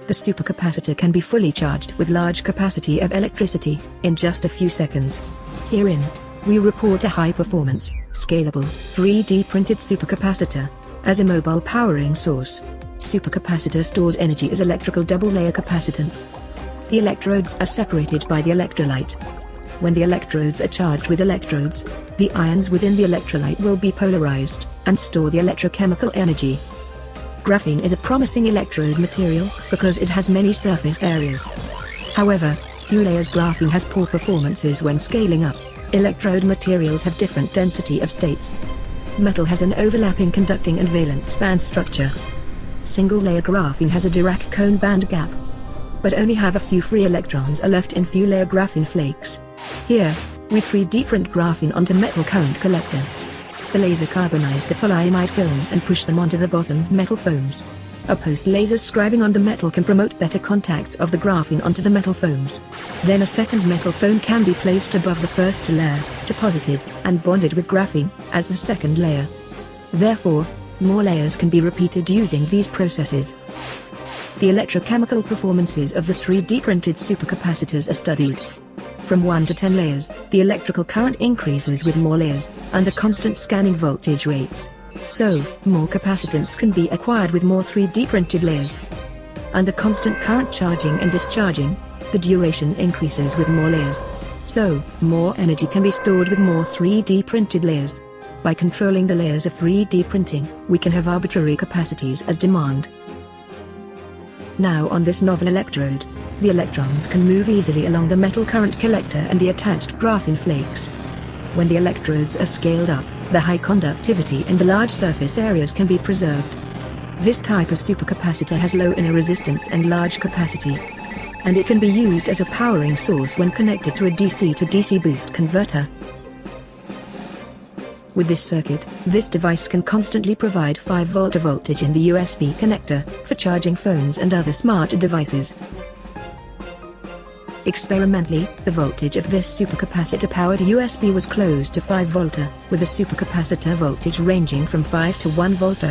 The supercapacitor can be fully charged with large capacity of electricity in just a few seconds. Herein, we report a high-performance, scalable, 3D printed supercapacitor as a mobile powering source. Supercapacitor stores energy as electrical double-layer capacitance. The electrodes are separated by the electrolyte. When the electrodes are charged with electrodes, the ions within the electrolyte will be polarized and store the electrochemical energy. Graphene is a promising electrode material because it has many surface areas. However, few layers graphene has poor performances when scaling up. Electrode materials have different density of states. Metal has an overlapping conducting and valence band structure. Single-layer graphene has a Dirac cone band gap, but only have a few free electrons are left in few-layer graphene flakes. Here, we 3D print graphene onto metal current collector. The laser carbonized the polyimide film and push them onto the bottom metal foams. A post-laser scribing on the metal can promote better contacts of the graphene onto the metal foams. Then a second metal foam can be placed above the first layer, deposited and bonded with graphene as the second layer. Therefore, more layers can be repeated using these processes. The electrochemical performances of the 3D printed supercapacitors are studied. From 1 to 10 layers, the electrical current increases with more layers, under constant scanning voltage rates. So, more capacitance can be acquired with more 3D printed layers. Under constant current charging and discharging, the duration increases with more layers. So, more energy can be stored with more 3D printed layers. By controlling the layers of 3D printing, we can have arbitrary capacities as demand. Now on this novel electrode, the electrons can move easily along the metal current collector and the attached graphene flakes. When the electrodes are scaled up, the high conductivity and the large surface areas can be preserved. This type of supercapacitor has low inner resistance and large capacity, and it can be used as a powering source when connected to a DC to DC boost converter. With this circuit, this device can constantly provide 5 volt voltage in the USB connector for charging phones and other smart devices. Experimentally, the voltage of this supercapacitor-powered USB was close to 5 volt, with the supercapacitor voltage ranging from 5 to 1 volt.